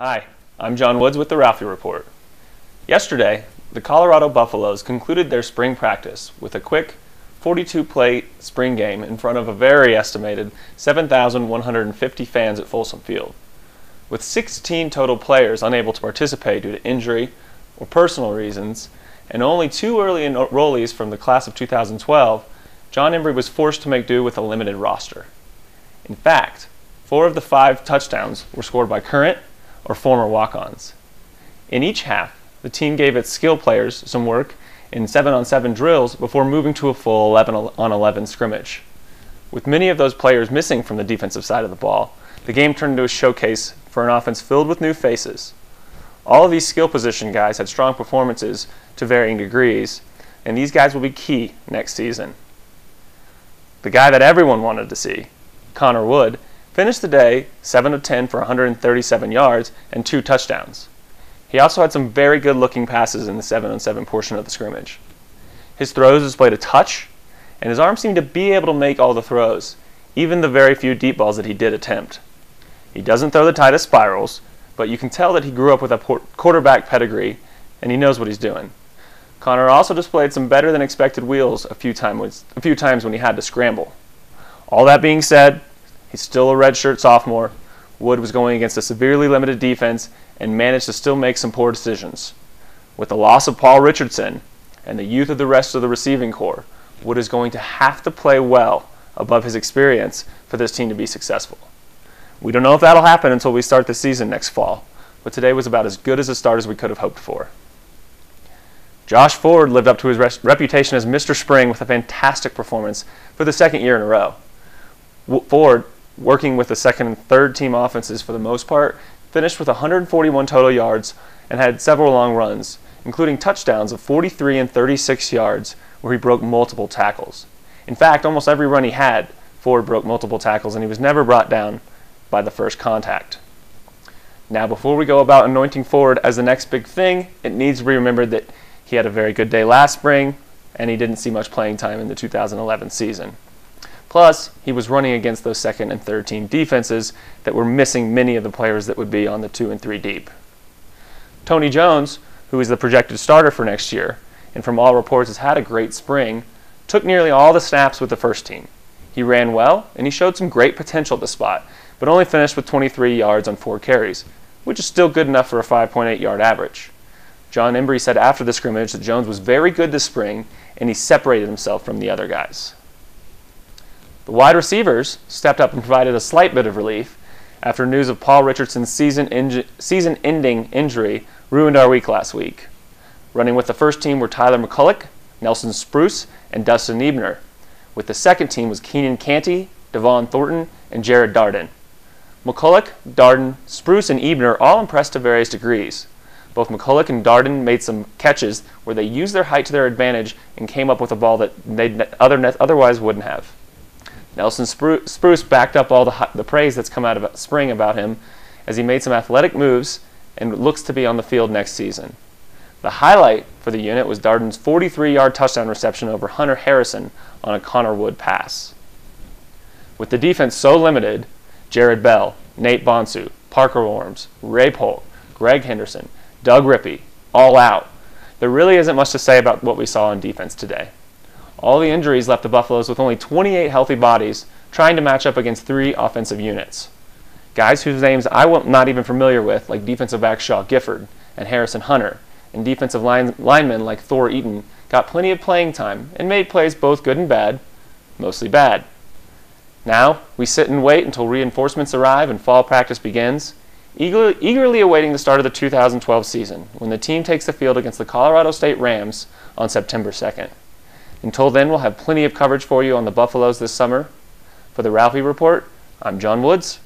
Hi, I'm John Woods with the Ralphie Report. Yesterday, the Colorado Buffaloes concluded their spring practice with a quick 42-play spring game in front of a very estimated 7,150 fans at Folsom Field. With 16 total players unable to participate due to injury or personal reasons, and only 2 early enrollees from the class of 2012, John Embry was forced to make do with a limited roster. In fact, 4 of the 5 touchdowns were scored by current or former walk-ons. In each half, the team gave its skill players some work in 7-on-7 drills before moving to a full 11-on-11 scrimmage. With many of those players missing from the defensive side of the ball, the game turned into a showcase for an offense filled with new faces. All of these skill position guys had strong performances to varying degrees, and these guys will be key next season. The guy that everyone wanted to see, Connor Wood, finished the day 7 of 10 for 137 yards and 2 touchdowns. He also had some very good-looking passes in the 7-on-7 portion of the scrimmage. His throws displayed a touch, and his arm seemed to be able to make all the throws, even the very few deep balls that he did attempt. He doesn't throw the tightest spirals, but you can tell that he grew up with a quarterback pedigree, and he knows what he's doing. Connor also displayed some better-than-expected wheels a few times when he had to scramble. All that being said, he's still a redshirt sophomore. Wood was going against a severely limited defense and managed to still make some poor decisions. With the loss of Paul Richardson and the youth of the rest of the receiving corps, Wood is going to have to play well above his experience for this team to be successful. We don't know if that'll happen until we start the season next fall, but today was about as good as a start as we could have hoped for. Josh Ford lived up to his reputation as Mr. Spring with a fantastic performance for the second year in a row. Ford, working with the second and third team offenses for the most part, finished with 141 total yards and had several long runs, including touchdowns of 43 and 36 yards where he broke multiple tackles. In fact, almost every run he had, Ford broke multiple tackles, and he was never brought down by the first contact. Now, before we go about anointing Ford as the next big thing, it needs to be remembered that he had a very good day last spring, and he didn't see much playing time in the 2011 season. Plus, he was running against those second and third team defenses that were missing many of the players that would be on the 2 and 3 deep. Tony Jones, who is the projected starter for next year, and from all reports has had a great spring, took nearly all the snaps with the first team. He ran well, and he showed some great potential at the spot, but only finished with 23 yards on 4 carries, which is still good enough for a 5.8-yard average. John Embry said after the scrimmage that Jones was very good this spring, and he separated himself from the other guys. The wide receivers stepped up and provided a slight bit of relief after news of Paul Richardson's season-ending injury ruined our week last week. Running with the first team were Tyler McCulloch, Nelson Spruce, and Dustin Ebner. With the second team was Keenan Canty, Devon Thornton, and Jared Darden. McCulloch, Darden, Spruce, and Ebner all impressed to various degrees. Both McCulloch and Darden made some catches where they used their height to their advantage and came up with a ball that they otherwise wouldn't have. Nelson Spruce backed up all the praise that's come out of spring about him as he made some athletic moves and looks to be on the field next season. The highlight for the unit was Darden's 43-yard touchdown reception over Hunter Harrison on a Connor Wood pass. With the defense so limited, Jared Bell, Nate Bonsu, Parker Worms, Ray Polk, Greg Henderson, Doug Rippey, all out, there really isn't much to say about what we saw on defense today. All the injuries left the Buffaloes with only 28 healthy bodies trying to match up against 3 offensive units. Guys whose names I'm not even familiar with, like defensive back Shaw Gifford and Harrison Hunter, and defensive linemen like Thor Eaton, got plenty of playing time and made plays both good and bad, mostly bad. Now, we sit and wait until reinforcements arrive and fall practice begins, eagerly awaiting the start of the 2012 season, when the team takes the field against the Colorado State Rams on September 2nd. Until then, we'll have plenty of coverage for you on the Buffaloes this summer. For the Ralphie Report, I'm John Woods.